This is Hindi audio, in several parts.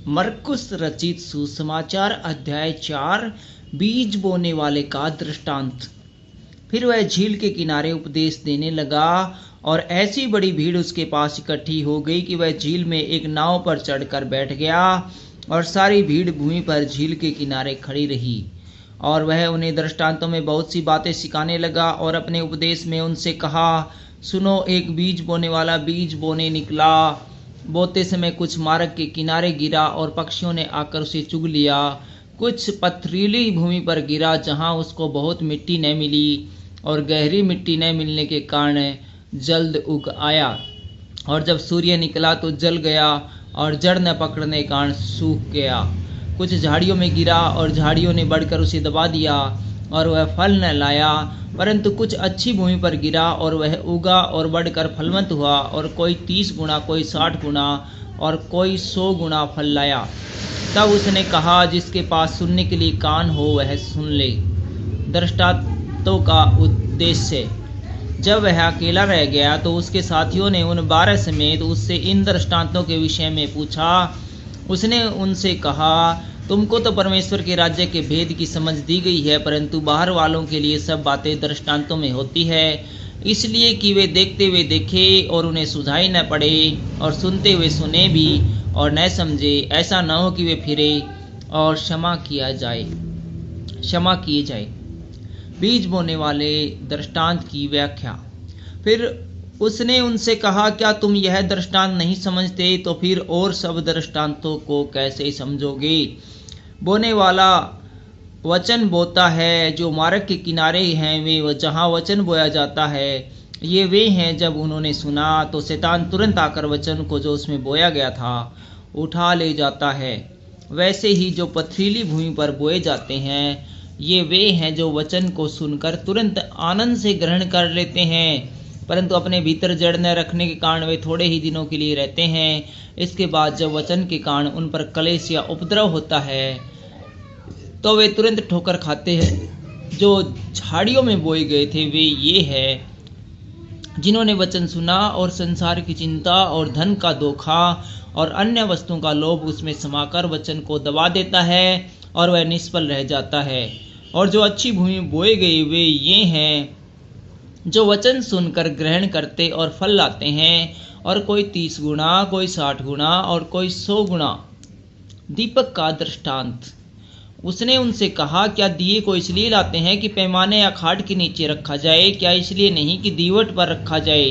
मरकुस रचित सुसमाचार अध्याय 4 बीज बोने वाले का दृष्टांत। फिर वह झील के किनारे उपदेश देने लगा और ऐसी बड़ी भीड़ उसके पास इकट्ठी हो गई कि वह झील में एक नाव पर चढ़कर बैठ गया और सारी भीड़ भूमि पर झील के किनारे खड़ी रही। और वह उन्हें दृष्टांतों में बहुत सी बातें सिखाने लगा और अपने उपदेश में उनसे कहा, सुनो, एक बीज बोने वाला बीज बोने निकला। बोते समय कुछ मार्ग के किनारे गिरा और पक्षियों ने आकर उसे चुग लिया। कुछ पथरीली भूमि पर गिरा जहाँ उसको बहुत मिट्टी न मिली, और गहरी मिट्टी न मिलने के कारण जल्द उग आया। और जब सूर्य निकला तो जल गया और जड़ न पकड़ने के कारण सूख गया। कुछ झाड़ियों में गिरा और झाड़ियों ने बढ़कर उसे दबा दिया और वह फल न लाया। परंतु कुछ अच्छी भूमि पर गिरा और वह उगा और बढ़कर फलवंत हुआ, और कोई 30 गुना, कोई 60 गुना और कोई 100 गुना फल लाया। तब उसने कहा, जिसके पास सुनने के लिए कान हो वह सुन ले। दृष्टांतों का उद्देश्य। जब वह अकेला रह गया तो उसके साथियों ने उन 12 समेत उससे इन दृष्टांतों के विषय में पूछा। उसने उनसे कहा, तुमको तो परमेश्वर के राज्य के भेद की समझ दी गई है, परंतु बाहर वालों के लिए सब बातें दृष्टांतों में होती है, इसलिए कि वे देखते हुए देखें और उन्हें सुझाई न पड़े, और सुनते हुए सुने भी और न समझे। ऐसा न हो कि वे फिरे और क्षमा किए जाए। बीज बोने वाले दृष्टांत की व्याख्या। फिर उसने उनसे कहा, क्या तुम यह दृष्टांत नहीं समझते? तो फिर और सब दृष्टांतों को कैसे समझोगे? बोने वाला वचन बोता है। जो मार्ग के किनारे हैं वे जहाँ वचन बोया जाता है, ये वे हैं जब उन्होंने सुना तो शैतान तुरंत आकर वचन को जो उसमें बोया गया था उठा ले जाता है। वैसे ही जो पथरीली भूमि पर बोए जाते हैं, ये वे हैं जो वचन को सुनकर तुरंत आनंद से ग्रहण कर लेते हैं, परंतु अपने भीतर जड़ न रखने के कारण वे थोड़े ही दिनों के लिए रहते हैं। इसके बाद जब वचन के कारण उन पर क्लेश या उपद्रव होता है तो वे तुरंत ठोकर खाते हैं। जो झाड़ियों में बोए गए थे वे ये हैं जिन्होंने वचन सुना और संसार की चिंता और धन का धोखा और अन्य वस्तुओं का लोभ उसमें समाकर वचन को दबा देता है और वह निष्फल रह जाता है। और जो अच्छी भूमि बोए गए वे ये हैं जो वचन सुनकर ग्रहण करते और फल लाते हैं, और कोई 30 गुना, कोई 60 गुना और कोई 100 गुना। दीपक का दृष्टांत। उसने उनसे कहा, क्या दिए को इसलिए लाते हैं कि पैमाने या खाट के नीचे रखा जाए? क्या इसलिए नहीं कि दीवट पर रखा जाए?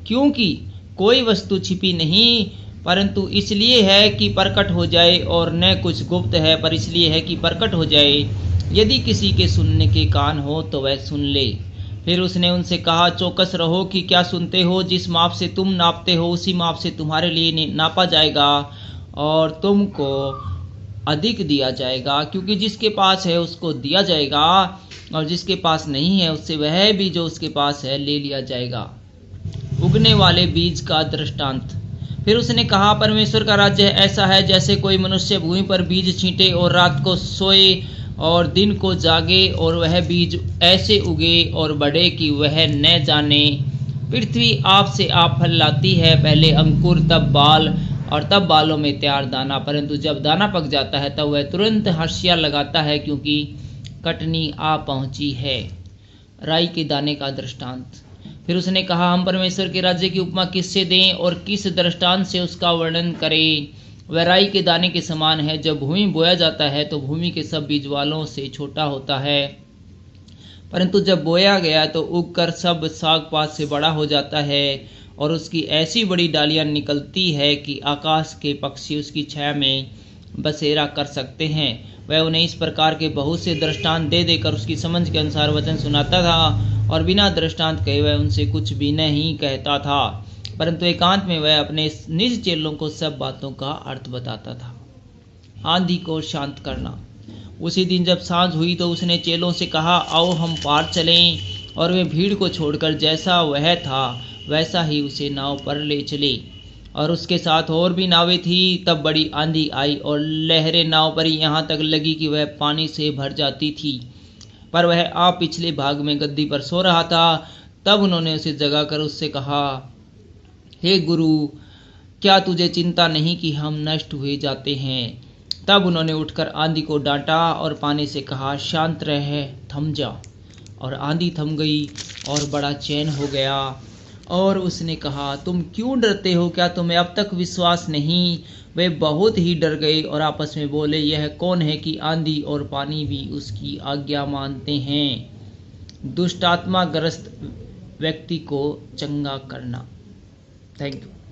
क्योंकि कोई वस्तु छिपी नहीं, परंतु इसलिए है कि प्रकट हो जाए, और न कुछ गुप्त है पर इसलिए है कि प्रकट हो जाए। यदि किसी के सुनने के कान हो तो वह सुन ले। फिर उसने उनसे कहा, चौकस रहो कि क्या सुनते हो। जिस माप से तुम नापते हो उसी माप से तुम्हारे लिए नापा जाएगा और तुमको अधिक दिया जाएगा, क्योंकि जिसके पास है उसको दिया जाएगा, और जिसके पास नहीं है उससे वह भी जो उसके पास है ले लिया जाएगा। उगने वाले बीज का दृष्टांत। फिर उसने कहा, परमेश्वर का राज्य ऐसा है जैसे कोई मनुष्य भूमि पर बीज छींटे और रात को सोए और दिन को जागे, और वह बीज ऐसे उगे और बढ़े कि वह न जाने। पृथ्वी आप से आप फल लाती है, पहले अंकुर, तब बाल, और तब बालों में तैयार दाना। परंतु जब दाना पक जाता है तब वह तुरंत हर्षिया लगाता है, क्योंकि कटनी आ पहुंची है। राई के दाने का दृष्टांत। फिर उसने कहा, हम परमेश्वर के राज्य की उपमा किससे दें और किस दृष्टांत से उसका वर्णन करें? वह राई के दाने के समान है। जब भूमि बोया जाता है तो भूमि के सब बीज वालों से छोटा होता है, परंतु जब बोया गया तो उगकर सब साग पात से बड़ा हो जाता है, और उसकी ऐसी बड़ी डालियां निकलती है कि आकाश के पक्षी उसकी छाया में बसेरा कर सकते हैं। वह उन्हें इस प्रकार के बहुत से दृष्टांत दे देकर उसकी समझ के अनुसार वचन सुनाता था, और बिना दृष्टांत कहे वह उनसे कुछ भी नहीं कहता था, परंतु एकांत में वह अपने निज चेलों को सब बातों का अर्थ बताता था। आंधी को शांत करना। उसी दिन जब सांझ हुई तो उसने चेलों से कहा, आओ हम पार चलें। और वे भीड़ को छोड़कर जैसा वह था वैसा ही उसे नाव पर ले चले, और उसके साथ और भी नावें थी। तब बड़ी आंधी आई और लहरें नाव पर यहाँ तक लगी कि वह पानी से भर जाती थी, पर वह आप पिछले भाग में गद्दी पर सो रहा था। तब उन्होंने उसे जगाकर उससे कहा, हे गुरु, क्या तुझे चिंता नहीं कि हम नष्ट हुए जाते हैं। तब उन्होंने उठकर आंधी को डांटा और पानी से कहा, शांत रह, थम जा। और आंधी थम गई और बड़ा चैन हो गया। और उसने कहा, तुम क्यों डरते हो, क्या तुम्हें अब तक विश्वास नहीं। वे बहुत ही डर गए और आपस में बोले, यह कौन है कि आंधी और पानी भी उसकी आज्ञा मानते हैं। दुष्टात्मा ग्रस्त व्यक्ति को चंगा करना। Thank you.